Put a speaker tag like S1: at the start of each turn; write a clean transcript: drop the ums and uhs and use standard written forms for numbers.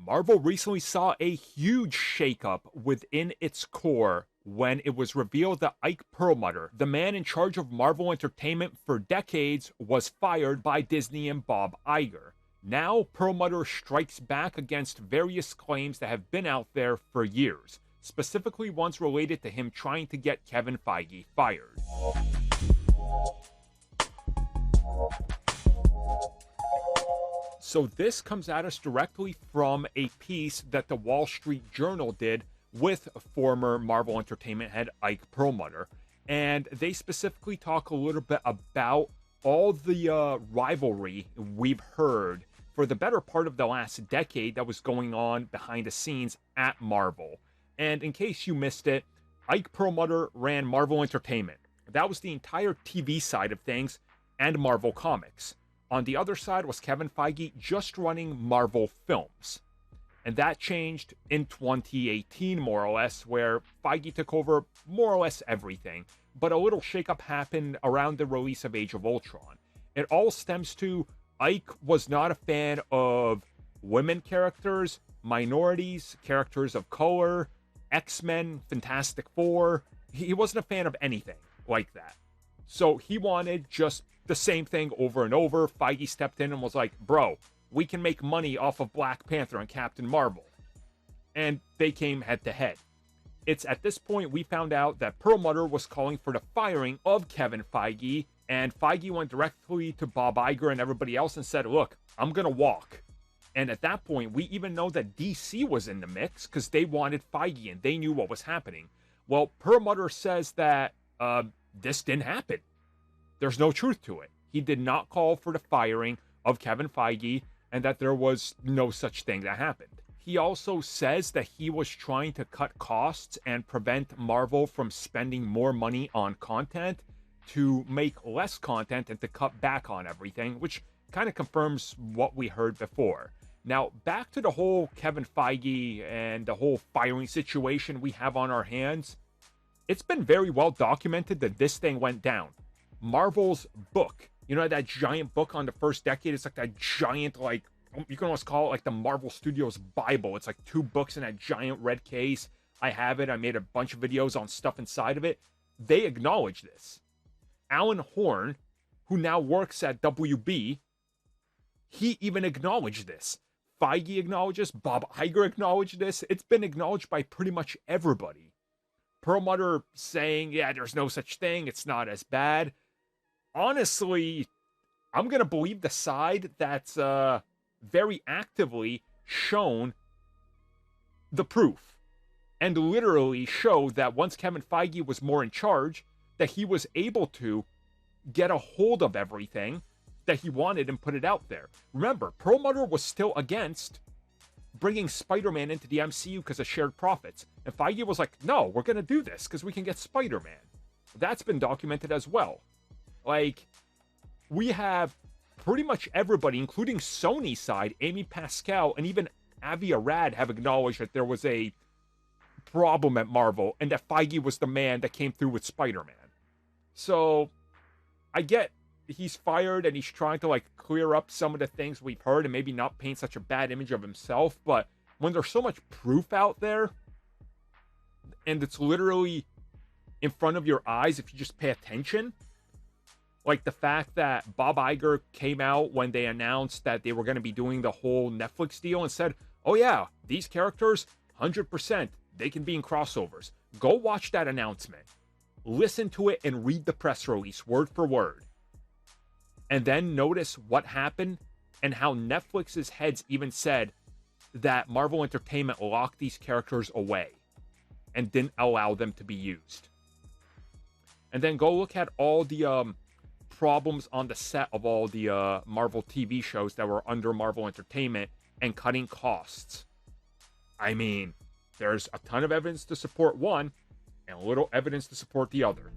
S1: Marvel recently saw a huge shakeup within its core when it was revealed that Ike Perlmutter, the man in charge of Marvel Entertainment for decades, was fired by Disney and Bob Iger. Now, Perlmutter strikes back against various claims that have been out there for years, specifically ones related to him trying to get Kevin Feige fired. So this comes at us directly from a piece that the Wall Street Journal did with former Marvel Entertainment head Ike Perlmutter. And they specifically talk a little bit about all the rivalry we've heard for the better part of the last decade that was going on behind the scenes at Marvel. And in case you missed it, Ike Perlmutter ran Marvel Entertainment. That was the entire TV side of things and Marvel Comics. On the other side was Kevin Feige just running Marvel Films. And that changed in 2018, more or less, where Feige took over more or less everything. But a little shakeup happened around the release of Age of Ultron. It all stems to Ike was not a fan of women characters, minorities, characters of color, X-Men, Fantastic Four. He wasn't a fan of anything like that. So he wanted just the same thing over and over. Feige stepped in and was like, bro, we can make money off of Black Panther and Captain Marvel. And they came head to head. It's at this point we found out that Perlmutter was calling for the firing of Kevin Feige, and Feige went directly to Bob Iger and everybody else and said, look, I'm going to walk. And at that point, we even know that DC was in the mix because they wanted Feige and they knew what was happening. Well, Perlmutter says that this didn't happen. There's no truth to it. He did not call for the firing of Kevin Feige and that there was no such thing that happened. He also says that he was trying to cut costs and prevent Marvel from spending more money on content to make less content and to cut back on everything, which kind of confirms what we heard before. Now, back to the whole Kevin Feige and the whole firing situation we have on our hands. It's been very well documented that this thing went down. Marvel's book, you know, that giant book on the first decade, it's like that giant, like, you can almost call it like the Marvel Studios Bible. It's like 2 books in that giant red case. I have it. I made a bunch of videos on stuff inside of it. They acknowledge this. Alan Horn, who now works at WB, he even acknowledged this. Feige acknowledges, Bob Iger acknowledged this. It's been acknowledged by pretty much everybody. Perlmutter saying, yeah, there's no such thing. It's not as bad. Honestly, I'm going to believe the side that's very actively shown the proof and literally showed that once Kevin Feige was more in charge, that he was able to get a hold of everything that he wanted and put it out there. Remember, Perlmutter was still against bringing Spider-Man into the MCU because of shared profits. And Feige was like, no, we're going to do this because we can get Spider-Man. That's been documented as well. Like, we have pretty much everybody, including Sony's side, Amy Pascal, and even Avi Arad have acknowledged that there was a problem at Marvel and that Feige was the man that came through with Spider-Man. So, I get he's fired and he's trying to, like, clear up some of the things we've heard and maybe not paint such a bad image of himself, but when there's so much proof out there and it's literally in front of your eyes if you just pay attention, like the fact that Bob Iger came out when they announced that they were going to be doing the whole Netflix deal and said, oh yeah, these characters, 100%, they can be in crossovers. Go watch that announcement. Listen to it and read the press release word for word. And then notice what happened and how Netflix's heads even said that Marvel Entertainment locked these characters away and didn't allow them to be used. And then go look at all the problems on the set of all the Marvel TV shows that were under Marvel Entertainment and cutting costs. I mean, there's a ton of evidence to support one and little evidence to support the other.